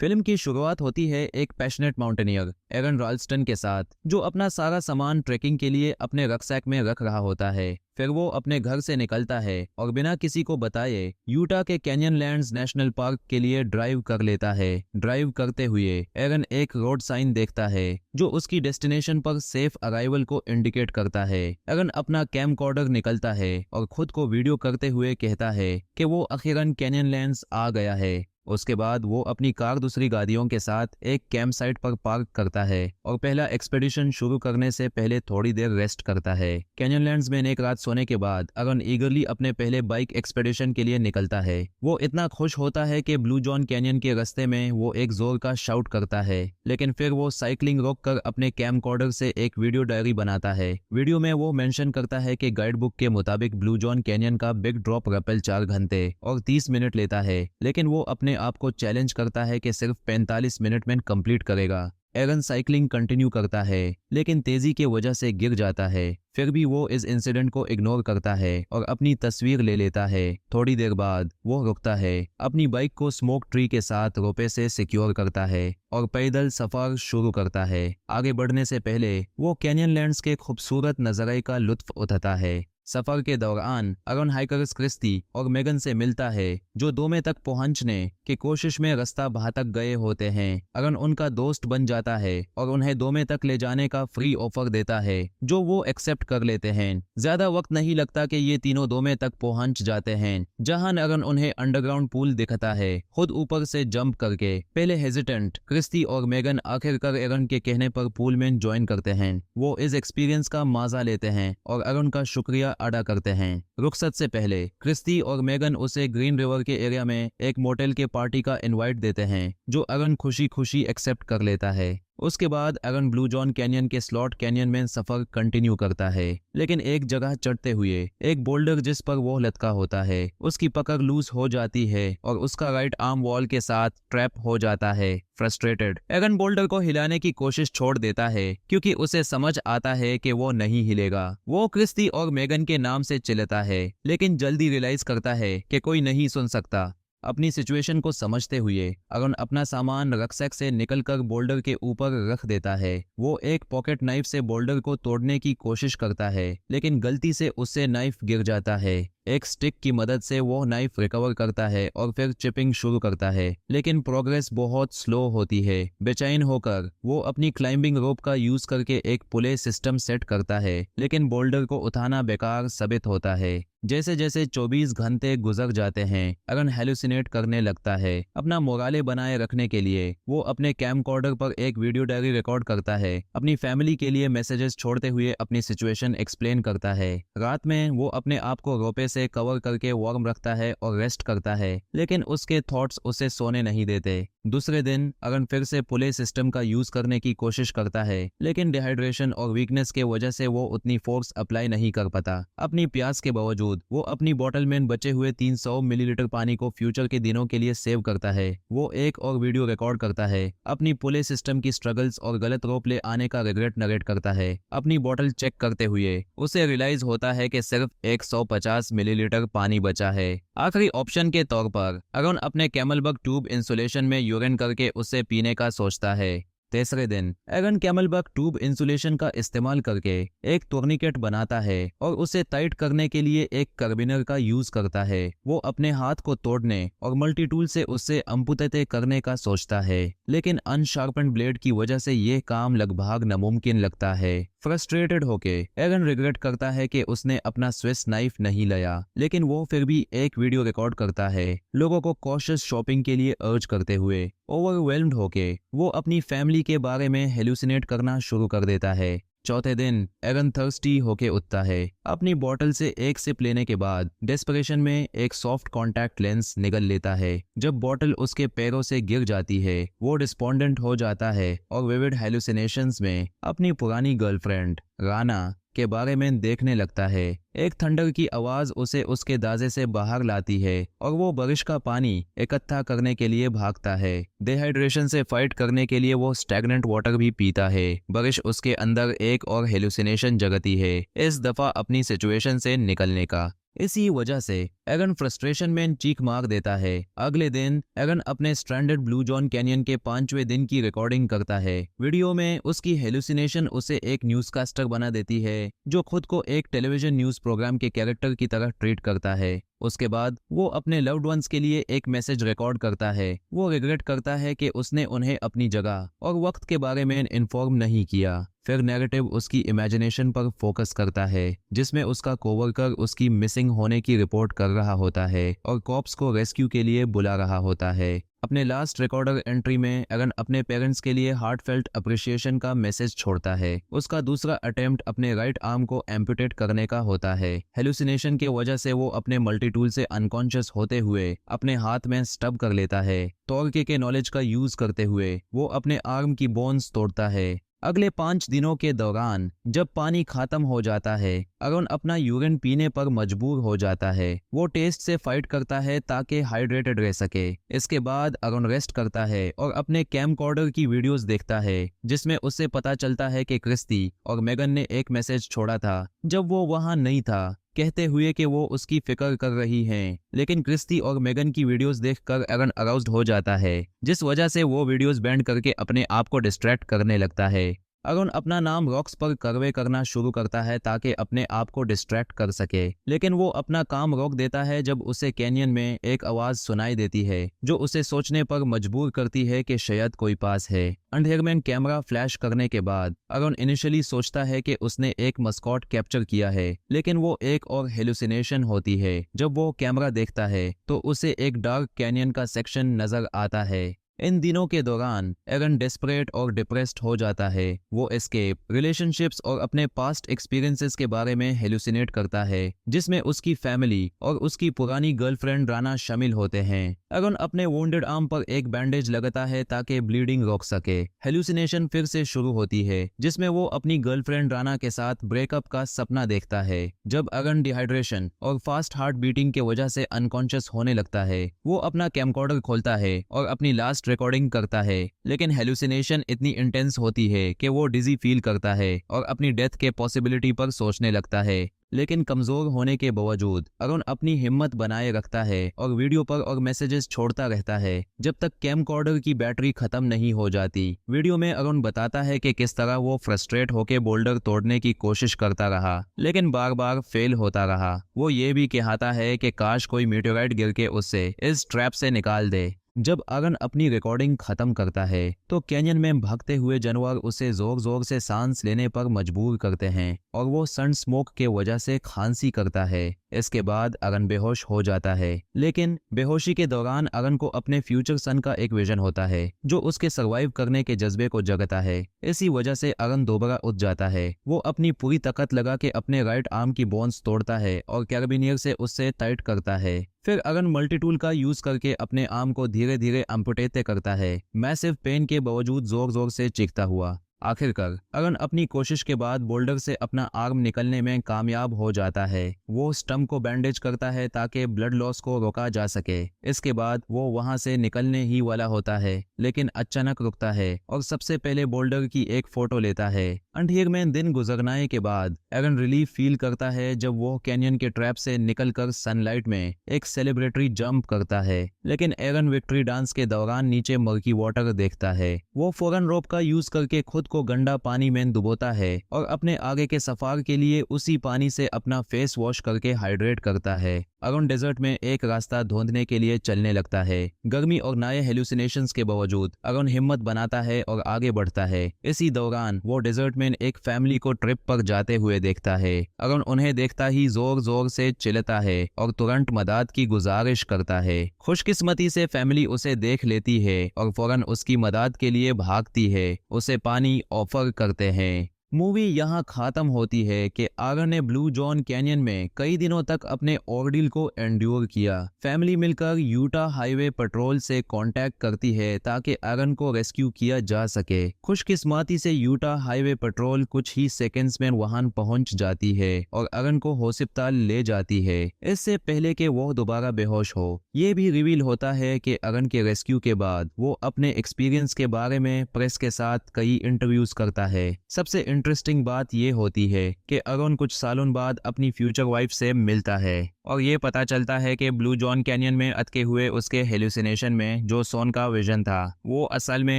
Film की शुरुआत होती है एक पैशनेट माउंटेनियर एरन राल्स्टन के साथ, जो अपना सारा सामान ट्रैकिंग के लिए अपने रक्सैक में रख रहा होता है। फिर वो अपने घर से निकलता है और बिना किसी को बताए यूटा के कैनियनलैंड्स नेशनल पार्क के लिए ड्राइव कर लेता है। ड्राइव करते हुए एरन एक रोड साइन देखता है जो उसकी डेस्टिनेशन पर सेफ अराइवल को इंडिकेट करता है। एरन अपना कैमकॉर्डर निकलता है और खुद को वीडियो करते हुए कहता है कि वो अखीरन कैनियनलैंड्स आ गया है। उसके बाद वो अपनी कार दूसरी गाड़ियों के साथ एक कैंप साइट पर पार्क करता है और पहला एक्सपेडिशन शुरू करने से पहले थोड़ी देर रेस्ट करता है। कैनियनलैंड्स में एक रात सोने के बाद एरन ईगरली अपने पहले बाइक एक्सपेडिशन के लिए निकलता है। वो इतना खुश होता है कि ब्लू जॉन कैनियन के रास्ते में वो एक जोर का शाउट करता है, लेकिन फिर वो साइकिलिंग रोक कर अपने कैमकॉर्डर से एक वीडियो डायरी बनाता है। वीडियो में वो मेंशन करता है कि गाइड बुक के मुताबिक ब्लू जॉन कैनियन का बिग ड्रॉप रैपल 4 घंटे और 30 मिनट लेता है, लेकिन वो अपने आप को चैलेंज करता है कि सिर्फ 45 मिनट में कंप्लीट करेगा। एरन साइकिलिंग कंटिन्यू करता है, लेकिन तेजी की वजह से गिर जाता है। फिर भी वो इस इंसिडेंट को इग्नोर करता है और अपनी तस्वीर ले लेता है। थोड़ी देर बाद वो रुकता है, अपनी बाइक को स्मोक ट्री के साथ रोपे से सिक्योर करता है और पैदल सफर शुरू करता है। आगे बढ़ने से पहले वो कैनियनलैंड्स के खूबसूरत नज़ारे का लुत्फ उठाता है। सफर के दौरान एरन हाइकर्स क्रिस्टी और मेगन से मिलता है, जो दोमे तक पहुंचने की कोशिश में रास्ता भटक गए होते हैं। एरन उनका दोस्त बन जाता है और उन्हें दोमे तक ले जाने का फ्री ऑफर देता है, जो वो एक्सेप्ट कर लेते हैं। ज्यादा वक्त नहीं लगता कि ये तीनों दोमे तक पहुंच जाते हैं, जहां एरन उन्हें अंडरग्राउंड पूल दिखता है, खुद ऊपर से जंप करके। पहले हेजिटेंट क्रिस्टी और मेगन आखिरकार एरन के कहने पर पूल में ज्वाइन करते हैं। वो इस एक्सपीरियंस का मजा लेते हैं और एरन का शुक्रिया अदा करते हैं। रुखसत से पहले क्रिस्टी और मेगन उसे ग्रीन रिवर के एरिया में एक मोटेल के पार्टी का इनवाइट देते हैं, जो एरन खुशी खुशी एक्सेप्ट कर लेता है। उसके बाद एरन ब्लू जॉन कैनियन के स्लॉट कैनियन में सफर कंटिन्यू करता है, लेकिन एक जगह चढ़ते हुए एक बोल्डर जिस पर वो लटका होता है उसकी पकड़ लूज हो जाती है और उसका राइट आर्म वॉल के साथ ट्रैप हो जाता है। फ्रस्ट्रेटेड एरन बोल्डर को हिलाने की कोशिश छोड़ देता है, क्योंकि उसे समझ आता है कि वो नहीं हिलेगा। वो क्रिस्टी और मेगन के नाम से चिल्लाता है, लेकिन जल्दी रियलाइज करता है कि कोई नहीं सुन सकता। अपनी सिचुएशन को समझते हुए एरन अपना सामान रक्सैक से निकलकर बोल्डर के ऊपर रख देता है। वो एक पॉकेट नाइफ से बोल्डर को तोड़ने की कोशिश करता है, लेकिन गलती से उससे नाइफ गिर जाता है। एक स्टिक की मदद से वो नाइफ रिकवर करता है और फिर चिपिंग शुरू करता है, लेकिन प्रोग्रेस बहुत स्लो होती है। बेचैन होकर वो अपनी क्लाइंबिंग रोप का यूज करके एक पुले सिस्टम सेट करता है, लेकिन बोल्डर को उठाना बेकार साबित होता है। जैसे जैसे 24 घंटे गुजर जाते हैं, एरन हेलुसिनेट करने लगता है। अपना मोराले बनाए रखने के लिए वो अपने कैमकॉर्डर पर एक वीडियो डायरी रिकॉर्ड करता है, अपनी फैमिली के लिए मैसेजेस छोड़ते हुए अपनी सिचुएशन एक्सप्लेन करता है। रात में वो अपने आप को रोपे से कवर करके वार्म रखता है और रेस्ट करता है, लेकिन उसके थॉट्स उसे सोने नहीं देते। दूसरे दिन एरन फिर से पुले सिस्टम का यूज करने की कोशिश करता है, लेकिन डिहाइड्रेशन और वीकनेस के वजह से वो उतनी फोर्स अप्लाई नहीं कर पाता। अपनी प्यास के बावजूद वो अपनी बोतल में बचे हुए 300 मिलीलीटर पानी को फ्यूचर के दिनों के लिए सेव करता है। वो एक और वीडियो रिकॉर्ड करता है, अपनी पुले सिस्टम की स्ट्रगल्स और गलत रोप ले आने का रिग्रेट नरेट करता है। अपनी बोतल चेक करते हुए उसे रियलाइज होता है कि सिर्फ 150 मिलीलीटर पानी बचा है। आखिरी ऑप्शन के तौर पर एरन अपने कैमलबग ट्यूब इंसुलेशन में यूरिन करके उसे पीने का सोचता है। तीसरे दिन एरन कैमलबग ट्यूब इंसुलेशन का इस्तेमाल करके एक टूर्निकेट बनाता है और उसे टाइट करने के लिए एक कार्बिनर का यूज करता है। वो अपने हाथ को तोड़ने और मल्टी टूल से उससे अम्पुटेट करने का सोचता है, लेकिन अनशार्पन्ड ब्लेड की वजह से ये काम लगभग नामुमकिन लगता है। फ्रस्ट्रेटेड होके एरन रिग्रेट करता है कि उसने अपना स्विस नाइफ नहीं लाया, लेकिन वो फिर भी एक वीडियो रिकॉर्ड करता है, लोगों को कॉशियस शॉपिंग के लिए अर्ज करते हुए। ओवरवेल्म्ड होके वो अपनी फैमिली के बारे में हेलुसिनेट करना शुरू कर देता है। चौथे दिन एरन थर्स्टी होके उठता है। अपनी बोतल से एक सिप लेने के बाद डेस्परेशन में एक सॉफ्ट कॉन्टैक्ट लेंस निगल लेता है। जब बोतल उसके पैरों से गिर जाती है, वो डिस्पोंडेंट हो जाता है और विविड हेलुसिनेशंस में अपनी पुरानी गर्लफ्रेंड राना के बारे में देखने लगता है। एक थंडर की आवाज उसे उसके दाजे से बाहर लाती है और वो बारिश का पानी इकट्ठा करने के लिए भागता है। डिहाइड्रेशन से फाइट करने के लिए वो स्टैग्नेंट वाटर भी पीता है। बारिश उसके अंदर एक और हेलुसिनेशन जगती है, इस दफा अपनी सिचुएशन से निकलने का। इसी वजह से एगन फ्रस्ट्रेशन में चीख मार देता है। अगले दिन एगन अपने स्ट्रैंडेड ब्लू जॉन कैनियन के 5वें दिन की रिकॉर्डिंग करता है। वीडियो में उसकी हेलुसिनेशन उसे एक न्यूज़कास्टर बना देती है जो खुद को एक टेलीविजन न्यूज़ प्रोग्राम के कैरेक्टर की तरह ट्रीट करता है। उसके बाद वो अपने लव्ड वंस के लिए एक मैसेज रिकॉर्ड करता है। वो रिग्रेट करता है कि उसने उन्हें अपनी जगह और वक्त के बारे में इन्फॉर्म नहीं किया। फिर नैरेटिव उसकी इमेजिनेशन पर फोकस करता है जिसमें उसका कोवर्कर उसकी मिसिंग होने की रिपोर्ट कर रहा होता है और कॉप्स को रेस्क्यू के लिए बुला रहा होता है। अपने लास्ट रिकॉर्डर एंट्री में एगन अपने पेरेंट्स के लिए हार्टफेल्ट अप्रिसिएशन का मैसेज छोड़ता है। उसका दूसरा अटेम्प्ट अपने राइट आर्म को एम्पुटेट करने का होता है। हेलुसिनेशन की वजह से वो अपने मल्टी टूल से अनकॉन्शियस होते हुए अपने हाथ में स्टब कर लेता है। टॉर्के के नॉलेज का यूज करते हुए वो अपने आर्म की बोन्स तोड़ता है। अगले 5 दिनों के दौरान जब पानी खत्म हो जाता है, अरुण अपना यूरिन पीने पर मजबूर हो जाता है। वो टेस्ट से फाइट करता है ताकि हाइड्रेटेड रह सके। इसके बाद अरुण रेस्ट करता है और अपने कैमकॉर्डर की वीडियोस देखता है जिसमें उससे पता चलता है कि क्रिस्टी और मेगन ने एक मैसेज छोड़ा था जब वो वहां नहीं था, कहते हुए कि वो उसकी फिक्र कर रही हैं। लेकिन क्रिस्टी और मेगन की वीडियोस देखकर एरन अराउज्ड हो जाता है जिस वजह से वो वीडियोस बैंड करके अपने आप को डिस्ट्रैक्ट करने लगता है। अरुण अपना नाम रॉक्स पर करवे करना शुरू करता है ताकि अपने आप को डिस्ट्रैक्ट कर सके, लेकिन वो अपना काम रोक देता है जब उसे कैनियन में एक आवाज सुनाई देती है जो उसे सोचने पर मजबूर करती है कि शायद कोई पास है। अंधेर में कैमरा फ्लैश करने के बाद अरुण इनिशियली सोचता है कि उसने एक मस्कॉट कैप्चर किया है, लेकिन वो एक और हेलुसिनेशन होती है। जब वो कैमरा देखता है तो उसे एक डार्क कैनियन का सेक्शन नजर आता है। इन दिनों के दौरान एरन डेस्परेट और डिप्रेस्ड हो जाता है। वो एस्केप, रिलेशनशिप्स और अपने पास्ट एक्सपीरियंसेस के बारे में हेलुसिनेट करता है जिसमें उसकी फैमिली और उसकी पुरानी गर्लफ्रेंड राना शामिल होते हैं। एरन अपने वुंडेड आर्म पर एक बैंडेज लगाता है ताकि ब्लीडिंग रोक सके। हेलुसिनेशन फिर से शुरू होती है जिसमें वो अपनी गर्लफ्रेंड राना के साथ ब्रेकअप का सपना देखता है। जब एरन डिहाइड्रेशन और फास्ट हार्ट बीटिंग की वजह से अनकॉन्शियस होने लगता है, वो अपना कैमकॉर्डर खोलता है और अपनी लास्ट रिकॉर्डिंग करता है, लेकिन हेलुसिनेशन इतनी इंटेंस होती है कि वो डिजी फील करता है और अपनी डेथ के पॉसिबिलिटी पर सोचने लगता है। लेकिन कमजोर होने के बावजूद अरुण अपनी हिम्मत बनाए रखता है और वीडियो पर और मैसेजेस छोड़ता रहता है जब तक कैमकॉर्डर की बैटरी खत्म नहीं हो जाती। वीडियो में अरुण बताता है कि किस तरह वो फ्रस्ट्रेट होकर बोल्डर तोड़ने की कोशिश करता रहा लेकिन बार बार फेल होता रहा। वो ये भी कहता है कि काश कोई मीटेराइट गिर के उससे इस ट्रैप से निकाल दे। जब अरुण अपनी रिकॉर्डिंग खत्म करता है तो कैनियन में भागते हुए जानवर उसे जोर जोर से सांस लेने पर मजबूर करते हैं और वो सन स्मोक के वजह से खांसी करता है। इसके बाद अरुण बेहोश हो जाता है, लेकिन बेहोशी के दौरान अरुण को अपने फ्यूचर सन का एक विजन होता है जो उसके सर्वाइव करने के जज्बे को जगाता है। इसी वजह से अरुण दोबारा उठ जाता है। वो अपनी पूरी ताकत लगा के अपने राइट आर्म की बोन्स तोड़ता है और कैराबिनियर से उससे टाइट करता है। फिर अरुण मल्टी टूल का यूज करके अपने आर्म को धीरे धीरे एम्पुटेट करता है, मैसिव पेन के बावजूद जोर जोर से चीखता हुआ। आखिरकार अरुण अपनी कोशिश के बाद बोल्डर से अपना आर्म निकलने में कामयाब हो जाता है। वो स्टम्प को बैंडेज करता है ताकि ब्लड लॉस को रोका जा सके। इसके बाद वो वहां से निकलने ही वाला होता है, लेकिन अचानक रुकता है और सबसे पहले बोल्डर की एक फोटो लेता है। अंधेर में दिन गुजरने के बाद अरुण रिलीफ फील करता है जब वो कैनियन के ट्रैप से निकलकर सनलाइट में एक सेलिब्रेटरी जंप करता है, लेकिन अरुण विक्ट्री डांस के दौरान नीचे मर्की वाटर देखता है। वो फौरन रोप का यूज करके खुद को गंदा पानी में डुबोता है और अपने आगे के सफर के लिए उसी पानी से अपना फेस वॉश करके हाइड्रेट करता है। अरुण डेजर्ट में एक रास्ता ढूंढने के लिए चलने लगता है। गर्मी और नए हेलुसिनेशंस के बावजूद अरुण हिम्मत बनाता है और आगे बढ़ता है। इसी दौरान वो डेजर्ट में एक फैमिली को ट्रिप पर जाते हुए देखता है। अरुण उन्हें देखता ही जोर जोर से चिल्लाता है और तुरंत मदद की गुजारिश करता है। खुशकिस्मती से फैमिली उसे देख लेती है और फौरन उसकी मदद के लिए भागती है, उसे पानी ऑफर करते हैं। मूवी यहाँ खत्म होती है कि अरुण ने ब्लू जॉन कैनियन में कई दिनों तक अपने ऑर्डिल को एंड्योर किया। फैमिली मिलकर यूटा हाईवे पेट्रोल से कांटेक्ट करती है ताकि अरुण को रेस्क्यू किया जा सके। खुशकिस्मती से यूटा हाईवे पेट्रोल कुछ ही सेकंड्स में वहां पहुंच जाती है और अरुण को हॉस्पिटल ले जाती है, इससे पहले कि वो दोबारा बेहोश हो। ये भी रिवील होता है कि अरुण के रेस्क्यू के बाद वो अपने एक्सपीरियंस के बारे में प्रेस के साथ कई इंटरव्यूज करता है। सबसे इंटरेस्टिंग बात ये होती है कि अरुण कुछ सालों बाद अपनी फ्यूचर वाइफ से मिलता है और ये पता चलता है कि ब्लू जॉन कैनियन में अटके हुए उसके हेलुसिनेशन में जो सोन का विजन था वो असल में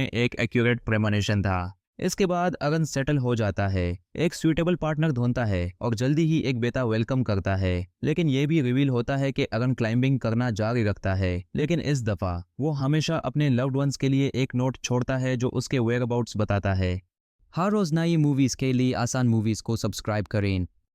एक एक्यूरेट प्रेमोनिशन था। इसके बाद अरुण सेटल हो जाता है, एक सूटेबल पार्टनर ढूंढता है और जल्दी ही एक बेटा वेलकम करता है। लेकिन ये भी रिवील होता है कि अरुण क्लाइंबिंग करना जारी रखता है, लेकिन इस दफा वो हमेशा अपने लव्ड वंस के लिए एक नोट छोड़ता है जो उसके वेयर अबाउट्स बताता है। हर रोज नई मूवीज के लिए आसान मूवीज को सब्सक्राइब करें।